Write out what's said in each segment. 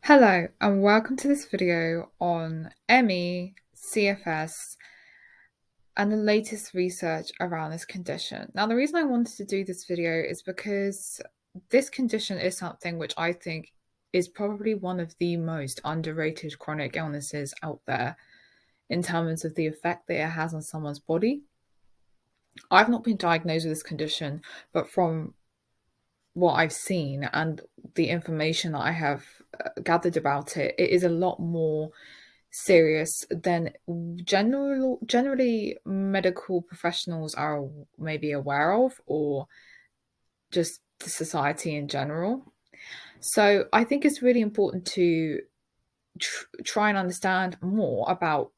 Hello and welcome to this video on ME, CFS and the latest research around this condition. Now, the reason I wanted to do this video is because this condition is something which I think is probably one of the most underrated chronic illnesses out there in terms of the effect that it has on someone's body. I've not been diagnosed with this condition, but from what I've seen and the information that I have gathered about it, it is a lot more serious than generally medical professionals are maybe aware of, or just the society in general. So I think it's really important to try and understand more about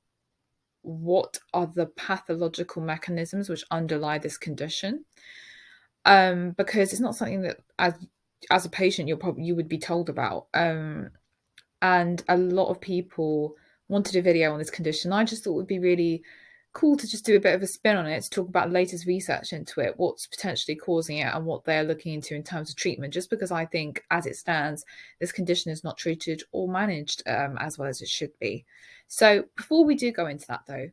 what are the pathological mechanisms which underlie this condition, because it's not something that as a patient you would be told about, and a lot of people wanted a video on this condition. I just thought it would be really cool to just do a bit of a spin on it, to talk about the latest research into it, what's potentially causing it, and what they're looking into in terms of treatment, just because I think, as it stands, this condition is not treated or managed as well as it should be. So before we do go into that, though,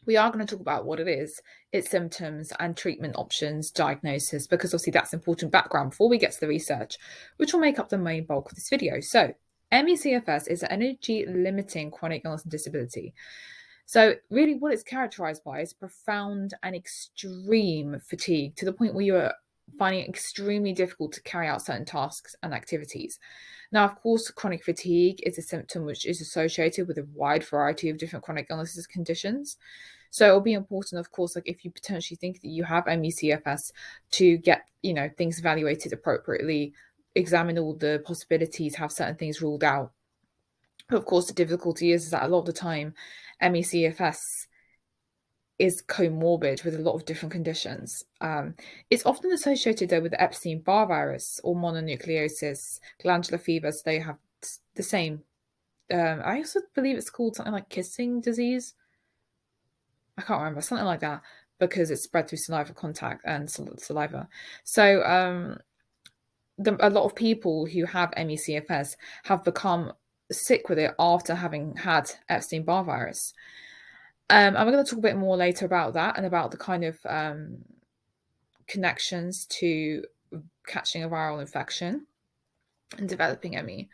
we are going to talk about what it is, its symptoms and treatment options, diagnosis, because obviously that's important background before we get to the research, which will make up the main bulk of this video. So ME/CFS is an energy-limiting chronic illness and disability. So really what it's characterized by is profound and extreme fatigue, to the point where you're finding it extremely difficult to carry out certain tasks and activities. Now, of course, chronic fatigue is a symptom which is associated with a wide variety of different chronic illnesses conditions. So it'll be important, of course, like if you potentially think that you have ME/CFS, to get, things evaluated appropriately, examine all the possibilities, have certain things ruled out. But of course, the difficulty is that a lot of the time, ME/CFS is comorbid with a lot of different conditions. It's often associated, though, with the Epstein-Barr virus or mononucleosis, glandular fever. So they have the same. I also believe it's called something like kissing disease. I can't remember, something like that, because it's spread through saliva contact and saliva. So a lot of people who have ME/CFS have become sick with it after having had Epstein-Barr virus. And we're going to talk a bit more later about that and about the kind of connections to catching a viral infection and developing ME.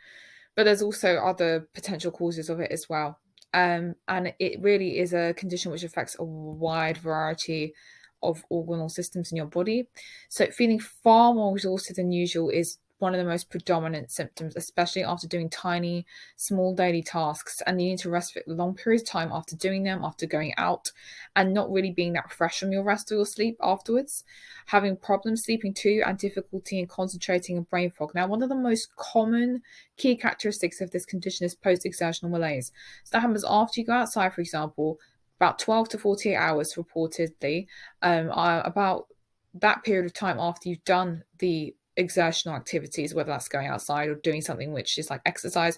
But there's also other potential causes of it as well. And it really is a condition which affects a wide variety of organal systems in your body. So feeling far more exhausted than usual is one of the most predominant symptoms, especially after doing tiny, small daily tasks and needing to rest for long periods of time after doing them, after going out, and not really being that fresh from your rest or your sleep afterwards. Having problems sleeping too, and difficulty in concentrating and brain fog. Now, one of the most common key characteristics of this condition is post-exertional malaise. So that happens after you go outside, for example, about 12 to 48 hours reportedly, about that period of time after you've done the exertional activities, whether that's going outside or doing something which is like exercise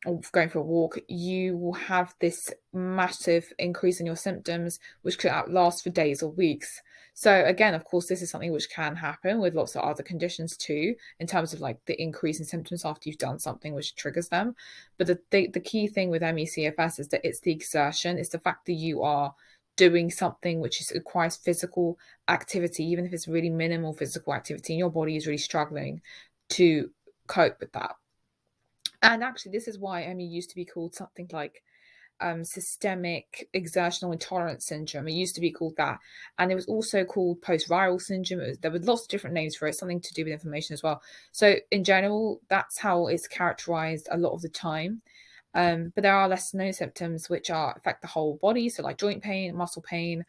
or going for a walk, you will have this massive increase in your symptoms, which could outlast for days or weeks. So again, of course, this is something which can happen with lots of other conditions too, in terms of like the increase in symptoms after you've done something which triggers them. But the key thing with ME/CFS is that it's the exertion, it's the fact that you are doing something which requires physical activity, even if it's really minimal physical activity, and your body is really struggling to cope with that. And actually, this is why ME used to be called something like systemic exertional intolerance syndrome. It used to be called that. And it was also called post-viral syndrome. There were lots of different names for it, something to do with inflammation as well. So in general, that's how it's characterized a lot of the time. But there are less known symptoms which affect the whole body. So like joint pain, muscle pain,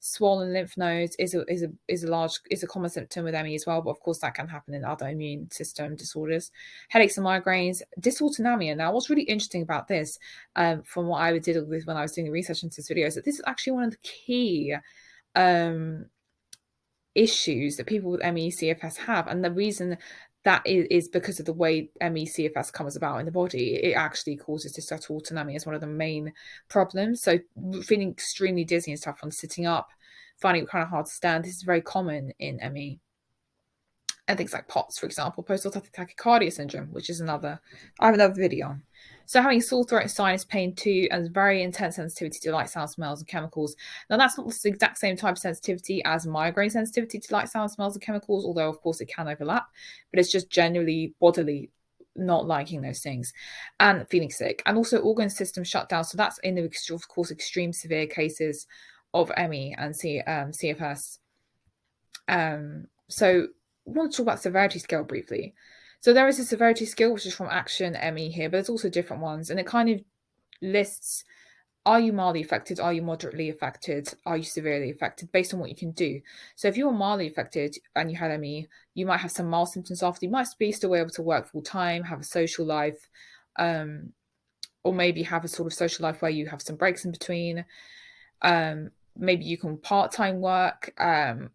swollen lymph nodes is a common symptom with ME as well. But of course, that can happen in other immune system disorders. Headaches and migraines, dysautonomia. Now, what's really interesting about this, from what I did with when I was doing the research into this video, is that this is actually one of the key issues that people with ME/CFS have, and the reason that is because of the way ME/CFS comes about in the body. It actually causes dysautonomia as one of the main problems. So feeling extremely dizzy and stuff on sitting up, finding it kind of hard to stand. This is very common in ME. and things like POTS, for example, post-operative tachycardia syndrome, which is I have another video on. So having sore throat, sinus pain too, and very intense sensitivity to light, sound, smells, and chemicals. Now that's not the exact same type of sensitivity as migraine sensitivity to light, sound, smells, and chemicals, although of course it can overlap, but it's just generally bodily not liking those things and feeling sick, and also organ system shutdown. So that's in the, of course, extreme severe cases of ME and CFS. So I want to talk about severity scale briefly. So there is a severity scale, which is from Action ME here, but there's also different ones, and it kind of lists: are you mildly affected? Are you moderately affected? Are you severely affected? Based on what you can do. So if you were mildly affected and you had ME, you might have some mild symptoms after. You might be still able to work full time, have a social life, or maybe have a sort of social life where you have some breaks in between. Maybe you can part-time work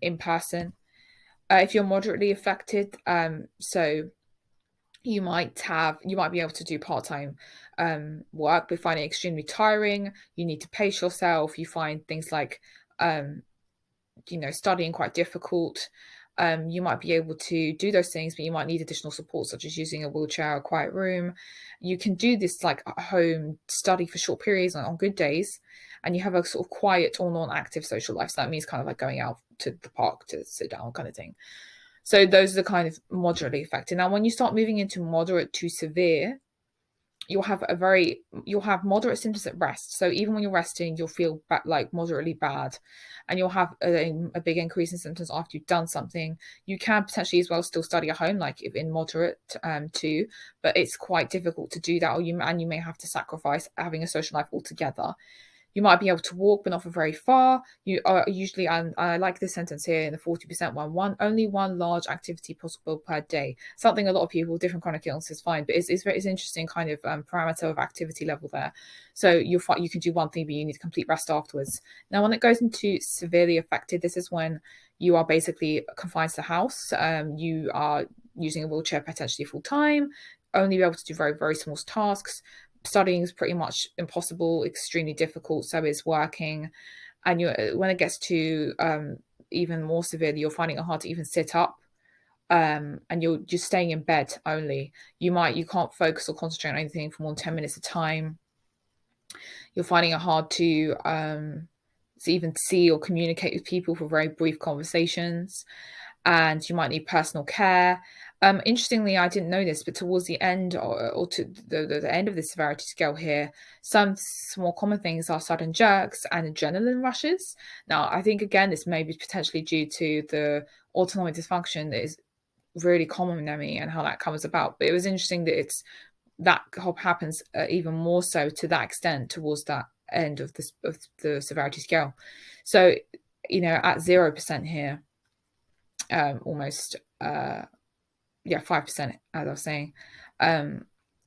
in person. If you're moderately affected, so you might be able to do part-time work, but find it extremely tiring. You need to pace yourself. You find things like studying quite difficult. You might be able to do those things, but you might need additional support, such as using a wheelchair or a quiet room. You can do this like at home study for short periods on good days, and you have a sort of quiet or non-active social life. So that means kind of like going out to the park to sit down kind of thing. So those are the kind of moderately affected. Now, when you start moving into moderate to severe, you'll have moderate symptoms at rest. So even when you're resting, you'll feel like moderately bad, and you'll have a big increase in symptoms after you've done something. You can potentially as well still study at home, like if in moderate too, but it's quite difficult to do that, or you may have to sacrifice having a social life altogether. You might be able to walk, but not for very far. You are usually, and I like this sentence here in the 40% only one large activity possible per day. Something a lot of people with different chronic illnesses find, but it's interesting kind of parameter of activity level there. So you can do one thing, but you need complete rest afterwards. Now, when it goes into severely affected, this is when you are basically confined to the house. You are using a wheelchair potentially full time, only be able to do very, very small tasks. Studying is pretty much impossible, extremely difficult. So is working, and when it gets to even more severely, you're finding it hard to even sit up, and you're just staying in bed only. You can't focus or concentrate on anything for more than 10 minutes at a time. You're finding it hard to even see or communicate with people for very brief conversations, and you might need personal care. Interestingly, I didn't know this, but towards the end or to the end of the severity scale here, some more common things are sudden jerks and adrenaline rushes. Now, I think, again, this may be potentially due to the autonomic dysfunction that is really common in ME and how that comes about. But it was interesting that that happens even more so to that extent towards that end of the severity scale. So, at 0% here, almost 5%, as I was saying,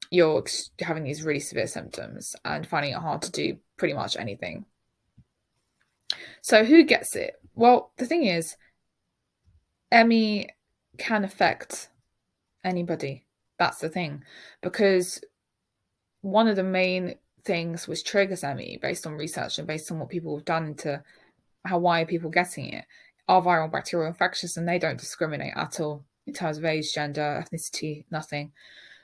you're having these really severe symptoms and finding it hard to do pretty much anything. So who gets it? Well, the thing is, ME can affect anybody. That's the thing, because one of the main things which triggers ME, based on research and based on what people have done into why are people getting it, are viral bacterial infections, and they don't discriminate at all in terms of age, gender, ethnicity, nothing.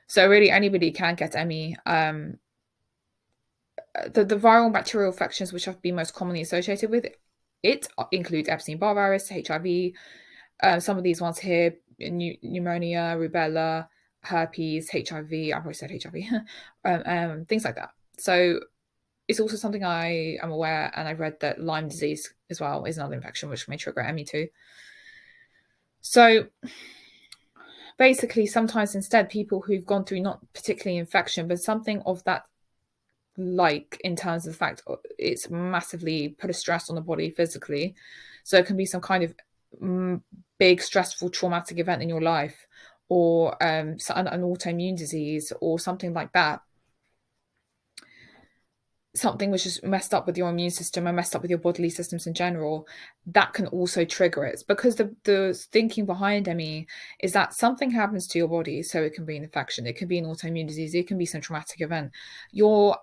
So really anybody can get ME. The viral bacterial infections which have been most commonly associated with it include Epstein-Barr virus, HIV, some of these ones here, pneumonia, rubella, herpes, HIV, I've already said HIV, things like that. So it's also something I am aware, and I've read that Lyme disease as well is another infection which may trigger ME too. So basically, sometimes instead, people who've gone through not particularly infection, but something of that, like in terms of the fact it's massively put a stress on the body physically. So it can be some kind of big stressful traumatic event in your life, or an autoimmune disease or something like that. Something which is messed up with your immune system and messed up with your bodily systems in general, that can also trigger it. Because the thinking behind ME is that something happens to your body, so it can be an infection, it can be an autoimmune disease, it can be some traumatic event. Your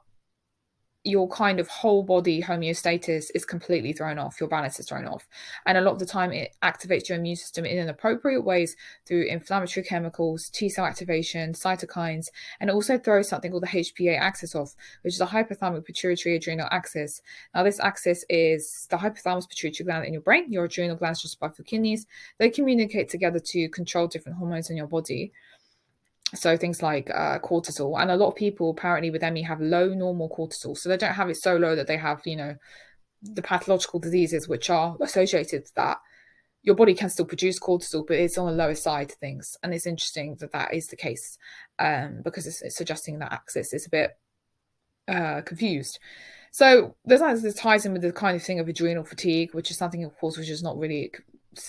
your kind of whole body homeostasis is completely thrown off, your balance is thrown off. And a lot of the time it activates your immune system in inappropriate ways through inflammatory chemicals, T cell activation, cytokines, and it also throws something called the HPA axis off, which is a hypothalamic pituitary adrenal axis. Now this axis is the hypothalamus pituitary gland in your brain, your adrenal glands just above your kidneys. They communicate together to control different hormones in your body. So things like cortisol, and a lot of people apparently with ME have low normal cortisol. So they don't have it so low that they have, the pathological diseases which are associated with that. Your body can still produce cortisol, but it's on the lower side of things. And it's interesting that that is the case, because it's suggesting that axis is a bit confused. So this ties in with the kind of thing of adrenal fatigue, which is something, of course, which is not really,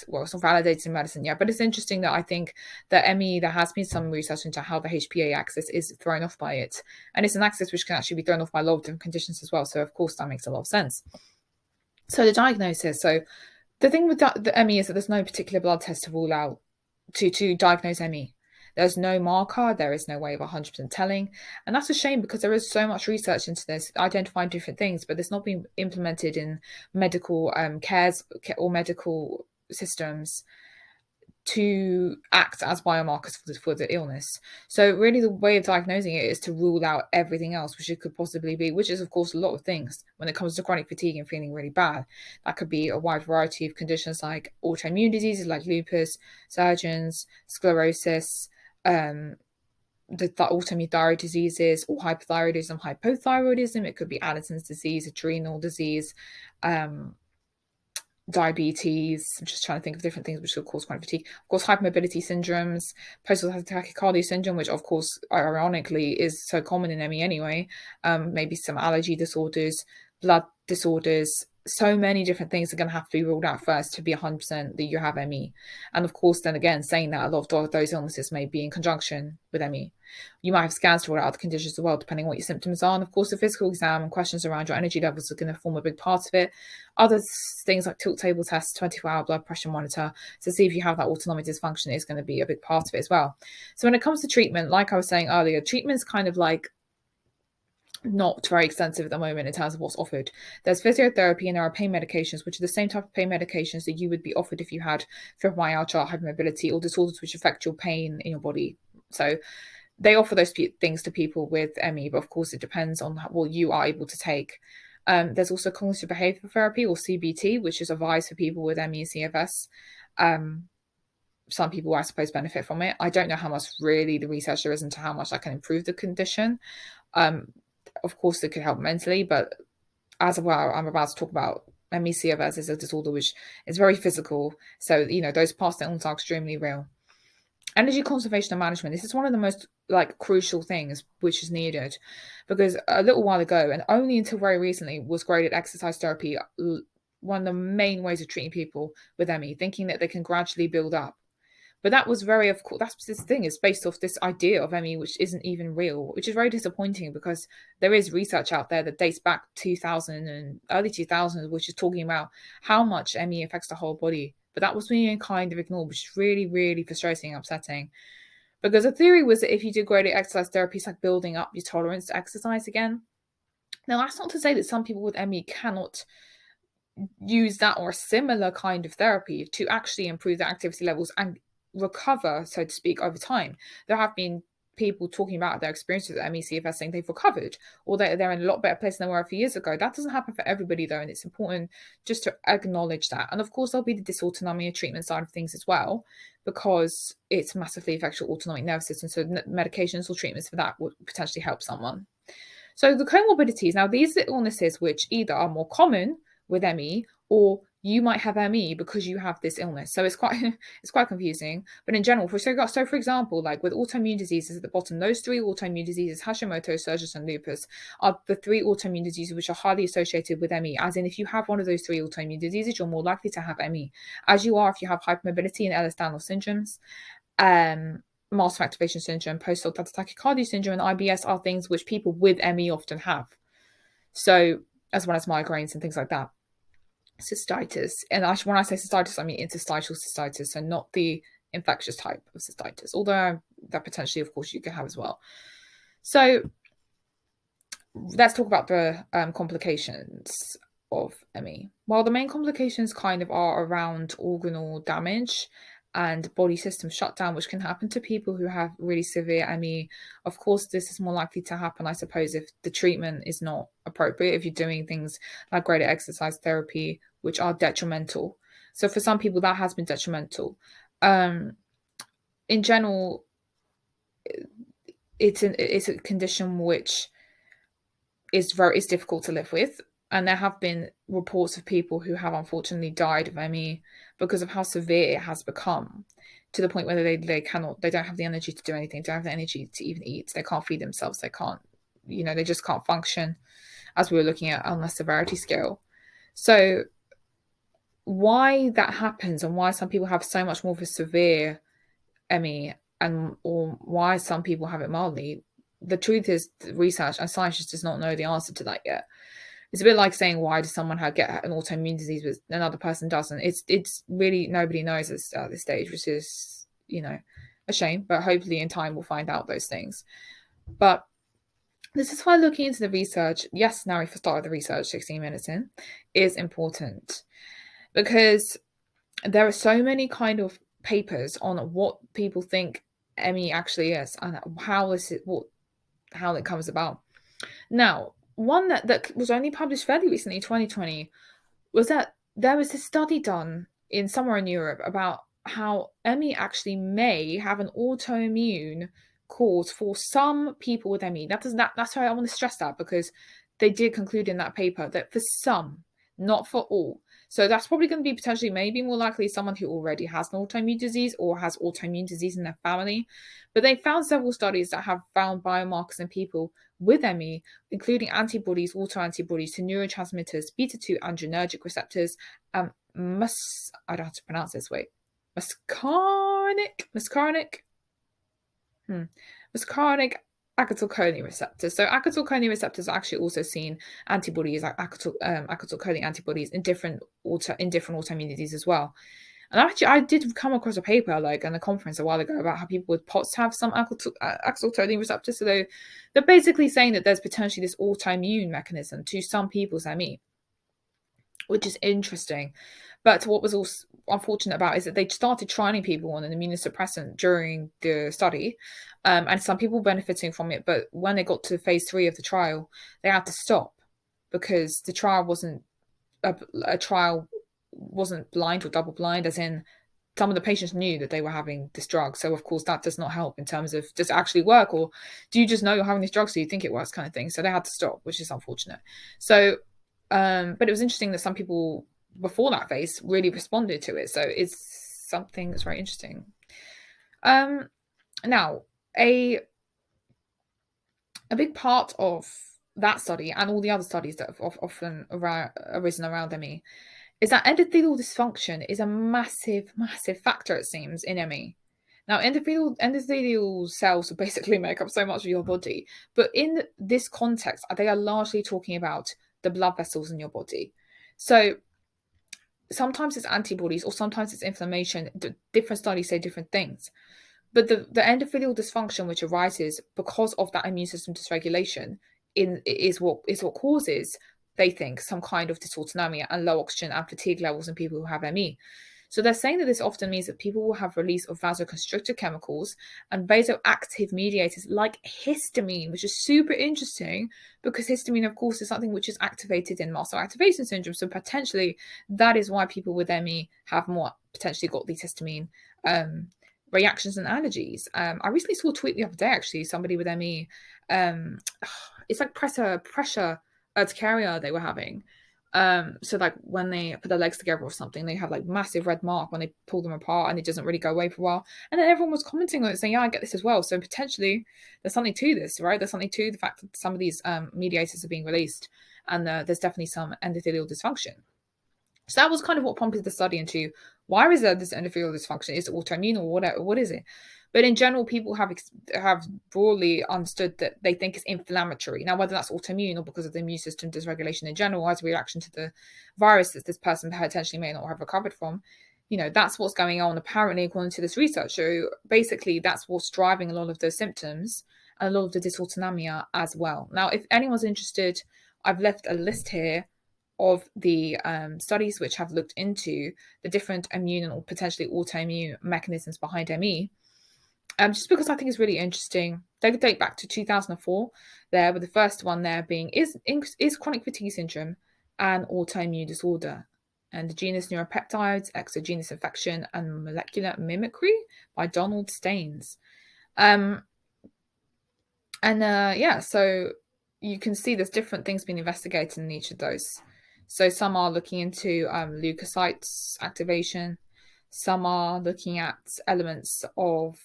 well, it's not validated in medicine yet, but it's interesting that I think that ME, there has been some research into how the HPA axis is thrown off by it. And it's an axis which can actually be thrown off by a lot of different conditions as well. So, of course, that makes a lot of sense. So the diagnosis. So the thing with the ME is that there's no particular blood test to rule out to diagnose ME. There's no marker, there is no way of 100% telling. And that's a shame because there is so much research into this, identifying different things, but it's not being implemented in medical cares or medical systems to act as biomarkers for the illness. So really the way of diagnosing it is to rule out everything else which it could possibly be, which is of course a lot of things. When it comes to chronic fatigue and feeling really bad, that could be a wide variety of conditions like autoimmune diseases like lupus, Sjögren's, sclerosis, the autoimmune thyroid diseases, or hypothyroidism, hypothyroidism. It could be Addison's disease, adrenal disease, diabetes. I'm just trying to think of different things which could cause chronic fatigue. Of course, hypermobility syndromes, post-hospital tachycardia syndrome, which of course, ironically, is so common in ME anyway. Maybe some allergy disorders, blood disorders. So many different things are going to have to be ruled out first to be 100% that you have ME. And of course, then again, saying that a lot of those illnesses may be in conjunction with ME. You might have scans to rule out other conditions as well, depending on what your symptoms are. And of course, the physical exam and questions around your energy levels are going to form a big part of it. Other things like tilt table tests, 24-hour blood pressure monitor to see if you have that autonomic dysfunction is going to be a big part of it as well. So when it comes to treatment, like I was saying earlier, treatment is kind of like not very extensive at the moment in terms of what's offered. There's physiotherapy and there are pain medications, which are the same type of pain medications that you would be offered if you had fibromyalgia, hypermobility, or disorders which affect your pain in your body. So they offer those things to people with ME, but of course it depends on what you are able to take. There's also cognitive behavioral therapy, or CBT, which is advised for people with ME and CFS. Some people, I suppose, benefit from it. I don't know how much really the research there is into how much that can improve the condition. Of course, it could help mentally, but as well, I'm about to talk about ME CFS is a disorder which is very physical. So, those past illnesses are extremely real. Energy conservation and management. This is one of the most crucial things which is needed, because a little while ago, and only until very recently, was graded exercise therapy one of the main ways of treating people with ME, thinking that they can gradually build up. But that was of course, that's this thing is based off this idea of ME, which isn't even real, which is very disappointing because there is research out there that dates back 2000 and early 2000s, which is talking about how much ME affects the whole body. But that was being kind of ignored, which is really, really frustrating and upsetting. Because the theory was that if you do graded exercise therapy, it's like building up your tolerance to exercise again. Now, that's not to say that some people with ME cannot use that or a similar kind of therapy to actually improve their activity levels and recover, so to speak, over time. There have been people talking about their experiences with ME CFS saying they've recovered, or they're in a lot better place than they were a few years ago. That doesn't happen for everybody, though, and it's important just to acknowledge that. And of course, there'll be the dysautonomia treatment side of things as well, because it's massively affects your autonomic nervous system. So medications or treatments for that would potentially help someone. So the comorbidities, now these are illnesses which either are more common with ME, or you might have ME because you have this illness. So it's quite confusing. But in general, for example, like with autoimmune diseases at the bottom, those three autoimmune diseases, Hashimoto's, Sjögren's, and lupus, are the three autoimmune diseases which are highly associated with ME. As in, if you have one of those three autoimmune diseases, you're more likely to have ME, as you are if you have hypermobility and Ehlers-Danlos syndromes. Master activation syndrome, post-hospital tachycardia syndrome, and IBS are things which people with ME often have. So, as well as migraines and things like that. Cystitis, and when I say cystitis, I mean interstitial cystitis, so not the infectious type of cystitis, although that potentially, of course, you can have as well. So let's talk about the complications of ME. Well, the main complications kind of are around organal damage and body system shutdown, which can happen to people who have really severe ME. Of course, this is more likely to happen, I suppose, if the treatment is not appropriate, if you're doing things like greater exercise therapy, which are detrimental. So for some people, that has been detrimental. In general, it's a condition which is difficult to live with. And there have been reports of people who have unfortunately died of ME because of how severe it has become, to the point where they don't have the energy to do anything, don't have the energy to even eat, they can't feed themselves, they can't, they just can't function, as we were looking at on the severity scale. So why that happens and why some people have so much more of a severe ME or why some people have it mildly, the truth is research and science just does not know the answer to that yet. It's a bit like saying, why does someone get an autoimmune disease but another person doesn't? It's really, nobody knows at this stage, which is, a shame, but hopefully in time we'll find out those things. But this is why looking into the research, yes, now if I started the research 16 minutes in, is important, because there are so many kind of papers on what people think ME actually is and how it comes about. Now, one that was only published fairly recently, 2020, was that there was a study done in somewhere in Europe about how ME actually may have an autoimmune cause for some people with ME. That's why I want to stress that, because they did conclude in that paper that for some, not for all. So that's probably going to be potentially maybe more likely someone who already has an autoimmune disease or has autoimmune disease in their family. But they found several studies that have found biomarkers in people with ME, including antibodies, autoantibodies to neurotransmitters, beta-2 adrenergic receptors, I don't have to pronounce this, wait, muscarinic acetylcholine receptors. So acetylcholine receptors are actually also seen antibodies like acetylcholine antibodies in different autoimmunities as well. And actually, I did come across a paper like in a conference a while ago about how people with POTS have some acetylcholine receptors. So they're basically saying that there's potentially this autoimmune mechanism to some people's ME, which is interesting. But what was also unfortunate about is that they started trying people on an immunosuppressant during the study, and some people benefiting from it. But when they got to phase 3 of the trial, they had to stop because the trial wasn't blind or double blind, as in some of the patients knew that they were having this drug. So of course that does not help in terms of does it actually work, or do you just know you're having this drug so you think it works, kind of thing. So they had to stop, which is unfortunate. So but it was interesting that some people before that phase really responded to it. So it's something that's very interesting. Now, a big part of that study and all the other studies that have often arisen around ME is that endothelial dysfunction is a massive, massive factor, it seems, in ME. Now, endothelial cells basically make up so much of your body, but in this context, they are largely talking about the blood vessels in your body. So sometimes it's antibodies or sometimes it's inflammation. Different studies say different things. But the endothelial dysfunction, which arises because of that immune system dysregulation, is what causes, they think, some kind of dysautonomia and low oxygen and fatigue levels in people who have ME. So they're saying that this often means that people will have release of vasoconstrictor chemicals and vasoactive mediators like histamine, which is super interesting because histamine, of course, is something which is activated in muscle activation syndrome. So potentially that is why people with ME have more potentially got these histamine reactions and allergies. I recently saw a tweet the other day, actually, somebody with ME. It's like pressure urticaria they were having. So like when they put their legs together or something, they have like massive red mark when they pull them apart and it doesn't really go away for a while. And then everyone was commenting on it saying, yeah, I get this as well. So potentially there's something to this, right? There's something to the fact that some of these mediators are being released, and there's definitely some endothelial dysfunction. So that was kind of what prompted the study into why is there this endothelial dysfunction? Is it autoimmune or whatever? What is it? But in general, people have broadly understood that they think it's inflammatory. Now, whether that's autoimmune or because of the immune system dysregulation in general as a reaction to the virus that this person potentially may not have recovered from, that's what's going on apparently according to this research. So basically, that's what's driving a lot of those symptoms and a lot of the dysautonomia as well. Now, if anyone's interested, I've left a list here of the studies which have looked into the different immune or potentially autoimmune mechanisms behind ME. Just because I think it's really interesting. They date back to 2004 there, with the first one there being is chronic fatigue syndrome an autoimmune disorder? And the genus neuropeptides, exogenous infection, and molecular mimicry by Donald Staines. So you can see there's different things being investigated in each of those. So some are looking into leukocytes activation. Some are looking at elements of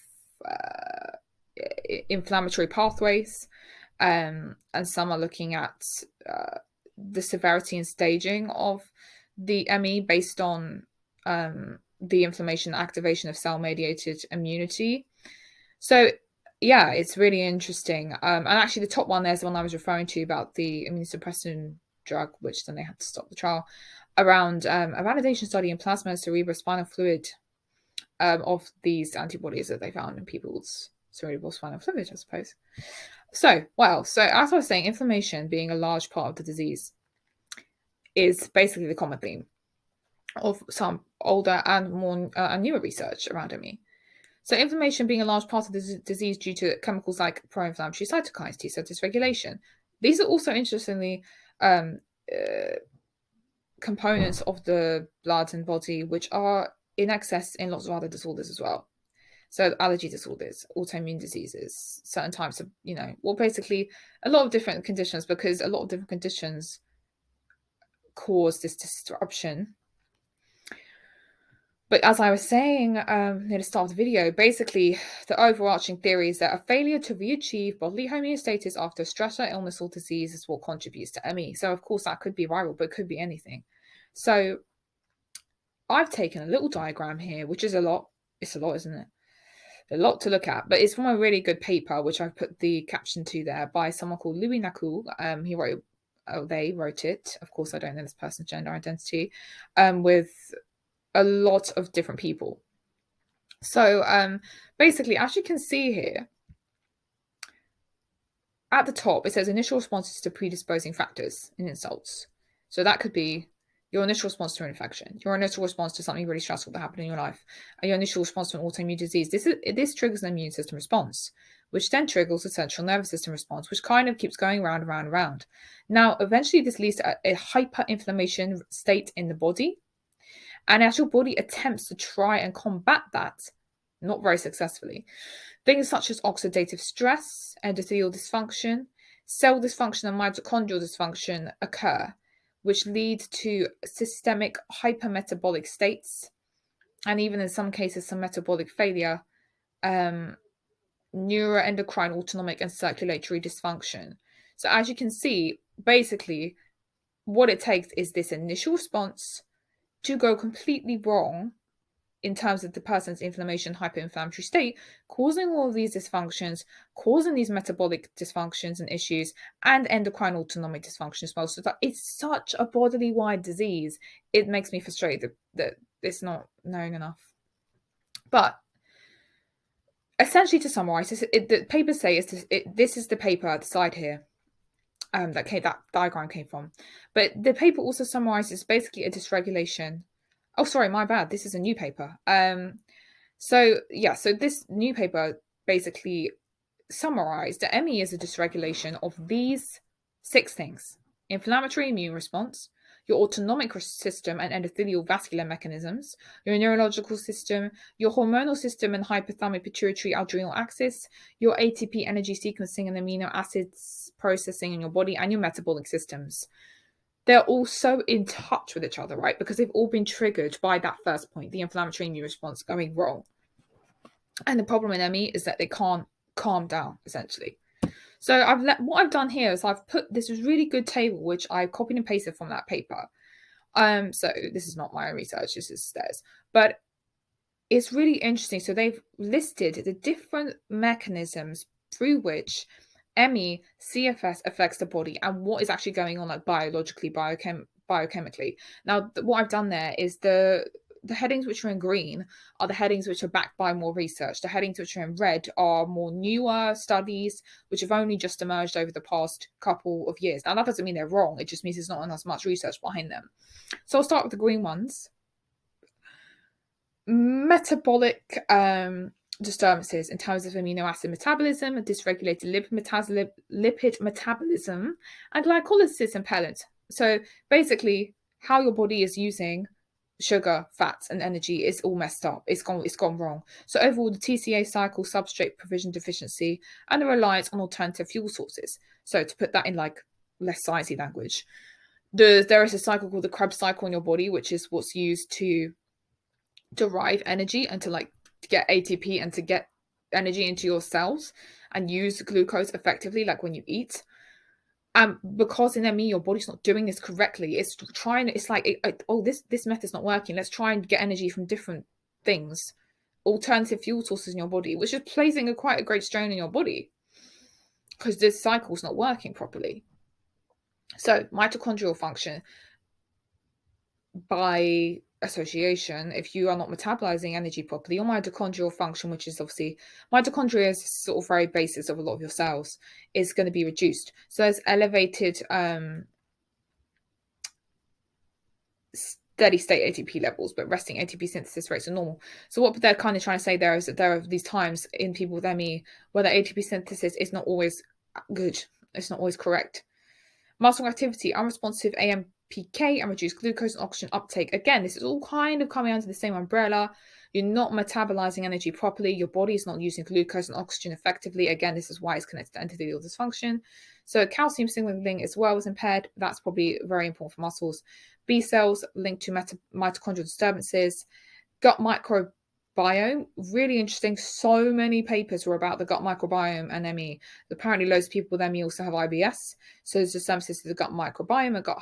inflammatory pathways. And some are looking at the severity and staging of the ME based on the inflammation activation of cell-mediated immunity. So yeah, it's really interesting. And actually the top one there's the one I was referring to about the immunosuppressant drug, which then they had to stop the trial, around a validation study in plasma cerebrospinal fluid of these antibodies that they found in people's cerebrospinal fluid, I suppose. So as I was saying, inflammation being a large part of the disease is basically the common theme of some older and more newer research around ME. So inflammation being a large part of the disease due to chemicals like pro-inflammatory cytokines, T cell dysregulation. These are also, interestingly, components of the blood and body which are in excess in lots of other disorders as well. So allergy disorders, autoimmune diseases, certain types of, basically a lot of different conditions, because a lot of different conditions cause this disruption. But as I was saying near the start of the video, basically the overarching theory is that a failure to re-achieve bodily homeostasis after stress or illness or disease is what contributes to ME. So of course that could be viral, but it could be anything. So I've taken a little diagram here, which is a lot. It's a lot, isn't it? A lot to look at, but it's from a really good paper, which I've put the caption to there, by someone called Louis Nakul. They wrote it. Of course, I don't know this person's gender identity, with a lot of different people. So basically, as you can see here, at the top, it says initial responses to predisposing factors in insults. So that could be your initial response to an infection, your initial response to something really stressful that happened in your life, and your initial response to an autoimmune disease. This triggers an immune system response, which then triggers a central nervous system response, which kind of keeps going round and round and round. Now, eventually, this leads to a hyperinflammation state in the body. And as your body attempts to try and combat that, not very successfully, things such as oxidative stress, endothelial dysfunction, cell dysfunction, and mitochondrial dysfunction occur, which lead to systemic hypermetabolic states, and even in some cases, some metabolic failure, neuroendocrine, autonomic, and circulatory dysfunction. So as you can see, basically, what it takes is this initial response to go completely wrong in terms of the person's inflammation, hyperinflammatory state, causing all of these dysfunctions, causing these metabolic dysfunctions and issues, and endocrine autonomic dysfunction as well. So that it's such a bodily wide disease, it makes me frustrated that it's not known enough. But essentially, to summarize, the papers say this is the paper at the side here. That diagram came from. But the paper also summarizes basically a dysregulation. Oh, sorry, my bad. This is a new paper. So this new paper basically summarized that ME is a dysregulation of these 6 things: inflammatory immune response, your autonomic system and endothelial vascular mechanisms, your neurological system, your hormonal system and hypothalamic pituitary adrenal axis, your ATP energy sequencing and amino acids processing in your body, and your metabolic systems. They're all so in touch with each other, right? Because they've all been triggered by that first point, the inflammatory immune response going wrong. And the problem in ME is that they can't calm down, essentially. So what I've done here is I've put this really good table, which I copied and pasted from that paper. So this is not my own research, this is theirs. But it's really interesting. So they've listed the different mechanisms through which ME, CFS affects the body and what is actually going on, like biologically, biochemically. Now, what I've done there is the the headings which are in green are the headings which are backed by more research. The headings which are in red are more newer studies which have only just emerged over the past couple of years. Now, that doesn't mean they're wrong. It just means there's not as much research behind them. So I'll start with the green ones. Metabolic disturbances in terms of amino acid metabolism, dysregulated lipid metabolism, and glycolysis impairment. So basically, how your body is using sugar, fats, and energy is all messed up. It's gone wrong. So overall, the TCA cycle, substrate provision deficiency, and the reliance on alternative fuel sources. So to put that in like less sciencey language, there is a cycle called the Krebs cycle in your body, which is what's used to derive energy and to get ATP and to get energy into your cells and use glucose effectively, like when you eat. Because in ME your body's not doing this correctly, it's like this method's not working, let's try and get energy from different things, alternative fuel sources in your body, which is placing quite a great strain on your body because this cycle's not working properly. So mitochondrial function, by association, if you are not metabolizing energy properly, your mitochondrial function, which is obviously mitochondria is sort of very basis of a lot of your cells, is going to be reduced. So there's elevated steady state ATP levels, but resting ATP synthesis rates are normal. So what they're kind of trying to say there is that there are these times in people with ME where the ATP synthesis is not always good. It's not always correct. Muscle activity, unresponsive AMPK, and reduced glucose and oxygen uptake. Again, this is all kind of coming under the same umbrella. You're not metabolizing energy properly. Your body is not using glucose and oxygen effectively. Again, this is why it's connected to endothelial dysfunction. So calcium signaling as well is impaired. That's probably very important for muscles. B cells linked to mitochondrial disturbances. Gut microbiome, really interesting. So many papers were about the gut microbiome and ME. Apparently loads of people with ME also have IBS. So there's disturbances to the gut microbiome and gut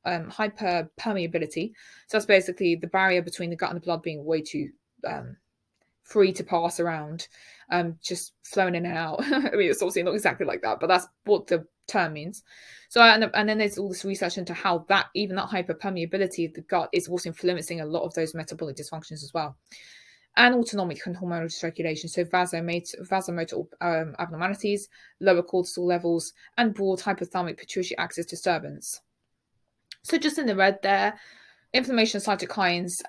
hyperpermeability. So that's basically the barrier between the gut and the blood being way too free to pass around, just flowing in and out. I mean, it's obviously not exactly like that, but that's what the term means. So, and then there's all this research into how even that hyperpermeability of the gut is also influencing a lot of those metabolic dysfunctions as well. And autonomic and hormonal dysregulation, so vasomotor abnormalities, lower cortisol levels, and broad hypothalamic pituitary axis disturbance. So just in the red there, inflammation cytokines,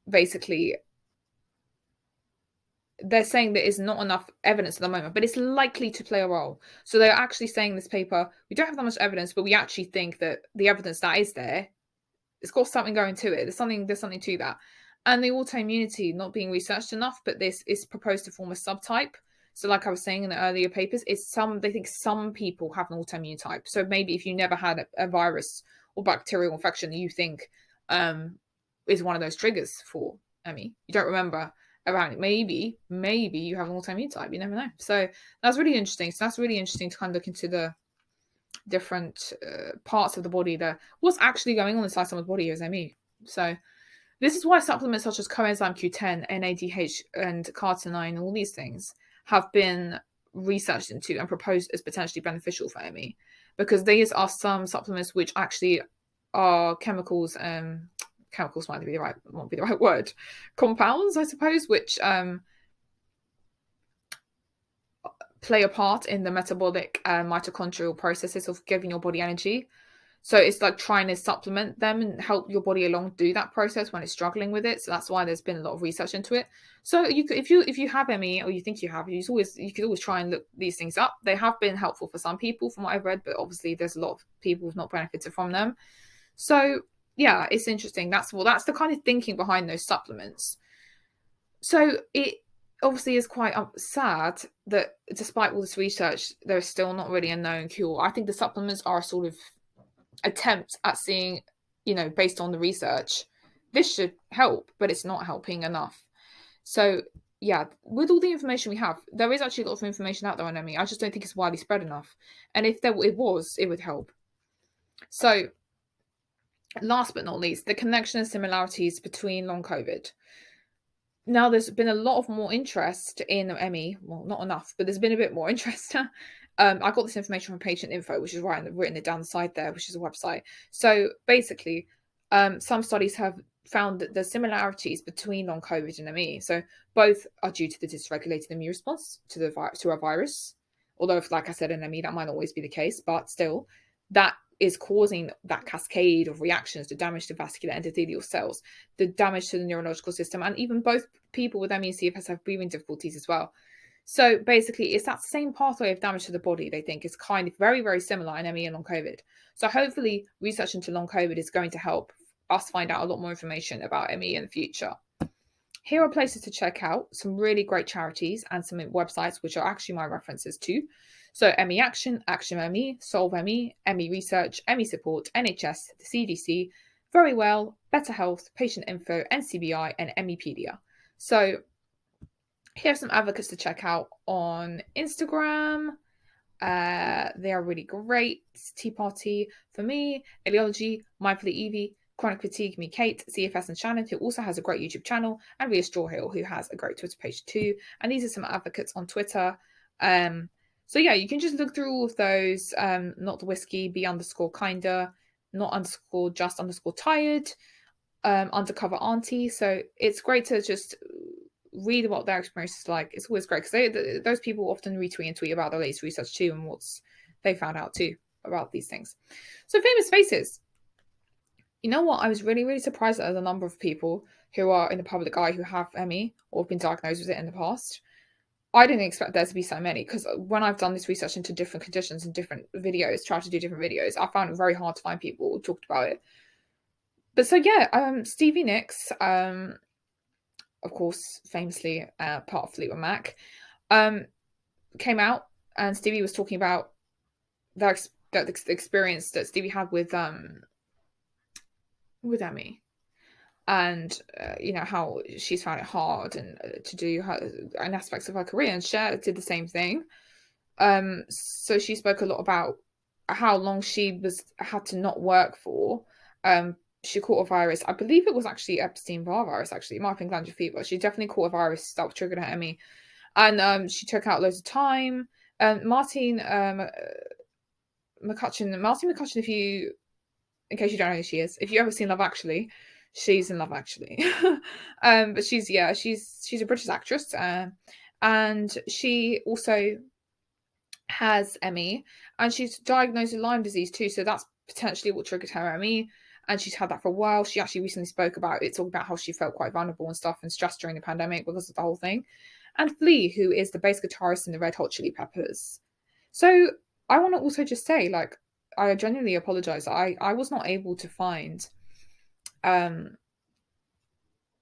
basically, they're saying there is not enough evidence at the moment, but it's likely to play a role. So they're actually saying in this paper, we don't have that much evidence, but we actually think that the evidence that is there, it's got something going to it. There's something to that. And the autoimmunity not being researched enough, but this is proposed to form a subtype. So like I was saying in the earlier papers, they think some people have an autoimmune type. So maybe if you never had a virus or bacterial infection, you think is one of those triggers for ME. You don't remember around it. Maybe you have an autoimmune type. You never know. So that's really interesting. So that's really interesting to kind of look into the different parts of the body, what's actually going on inside someone's body is ME. So this is why supplements such as coenzyme Q10, N.I.H, and carotene, all these things have been researched into and proposed as potentially beneficial for ME, because these are some supplements which actually are chemicals. Chemicals won't be the right word. Compounds, I suppose, which play a part in the metabolic mitochondrial processes of giving your body energy. So it's like trying to supplement them and help your body along do that process when it's struggling with it. So that's why there's been a lot of research into it. So if you have ME or you think you have, you could always try and look these things up. They have been helpful for some people from what I've read, but obviously there's a lot of people who've not benefited from them. So yeah, it's interesting. That's the kind of thinking behind those supplements. So it obviously is quite sad that despite all this research, there's still not really a known cure. I think the supplements are a sort of attempt at seeing, based on the research, this should help, but it's not helping enough. So yeah, with all the information we have, there is actually a lot of information out there on ME. I just don't think it's widely spread enough. And if it would help. So last but not least, the connection and similarities between long COVID. Now, there's been a lot of more interest in ME. Well, not enough, but there's been a bit more interest. I got this information from Patient Info, which is written it down the side there, which is a website. So basically, some studies have found that there's similarities between long COVID and ME. So both are due to the dysregulated immune response to a virus. Although, if, like I said, in ME that might not always be the case, but still, that is causing that cascade of reactions, the damage to vascular endothelial cells, the damage to the neurological system, and even both people with ME and CFS have breathing difficulties as well. So basically, it's that same pathway of damage to the body, they think, is kind of very, very similar in ME and long COVID. So hopefully, research into long COVID is going to help us find out a lot more information about ME in the future. Here are places to check out some really great charities and some websites, which are actually my references too. So ME Action, Action ME, Solve ME, ME Research, ME Support, NHS, the CDC, Very Well, Better Health, Patient Info, NCBI, and MEpedia. So here are some advocates to check out on Instagram. They are really great. Tea Party for me, Ileology, Mindfully Evie, Chronic Fatigue, me Kate, CFS and Shannon, who also has a great YouTube channel, and Ria Strawhill, who has a great Twitter page too. And these are some advocates on Twitter. So yeah, you can just look through all of those. Not the whiskey, be underscore kinder, not underscore just underscore tired, undercover auntie. So it's great to just read what their experience is like. It's always great because those people often retweet and tweet about their latest research too and what's they found out too about these things. So famous faces. You know what? I was really, really surprised at the number of people who are in the public eye who have ME or have been diagnosed with it in the past. I didn't expect there to be so many because when I've done this research into different conditions and different videos, tried to do different videos, I found it very hard to find people who talked about it. But so yeah, Stevie Nicks, of course, famously part of Fleetwood Mac, came out and Stevie was talking about the experience that Stevie had with ME, and you know how she's found it hard and to do and aspects of her career, and Cher did the same thing. So she spoke a lot about how long she had to not work for. She caught a virus. I believe it was actually Epstein-Barr virus. Actually, it might have been glandular fever. She definitely caught a virus that triggered her ME, and she took out loads of time. Martine McCutcheon, if you, in case you don't know who she is, if you've ever seen Love Actually, she's in Love Actually. But she's a British actress, and she also has ME, and she's diagnosed with Lyme disease too. So that's potentially what triggered her ME, and she's had that for a while. She actually recently spoke about it, talking about how she felt quite vulnerable and stuff and stressed during the pandemic because of the whole thing. And Flea, who is the bass guitarist in the Red Hot Chili Peppers. So I want to also just say, like, I genuinely apologize. I was not able to find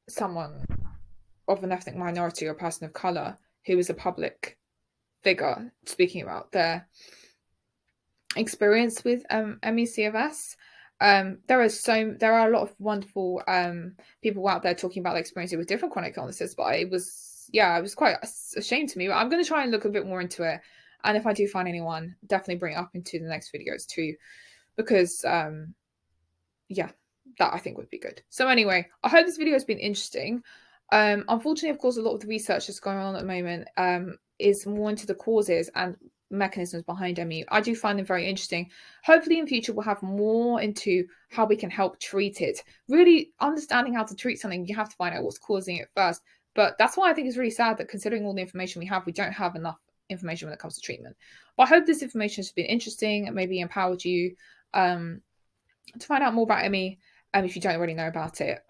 someone of an ethnic minority or person of color who is a public figure speaking about their experience with ME/CFS. There are a lot of wonderful people out there talking about their experiences with different chronic illnesses, but it was quite a shame to me. But I'm going to try and look a bit more into it, and if I do find anyone, definitely bring it up into the next videos too, because that I think would be good. So anyway, I hope this video has been interesting. Unfortunately, of course, a lot of the research that's going on at the moment is more into the causes and mechanisms behind ME. I do find them very interesting. Hopefully in future we'll have more into how we can help treat it. Really understanding how to treat something, you have to find out what's causing it first. But that's why I think it's really sad that considering all the information we have, we don't have enough information when it comes to treatment. But I hope this information has been interesting and maybe empowered you to find out more about ME if you don't already know about it.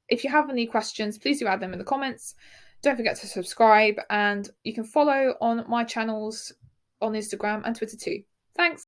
If you have any questions, please do add them in the comments. Don't forget to subscribe, and you can follow on my channels on Instagram and Twitter too. Thanks.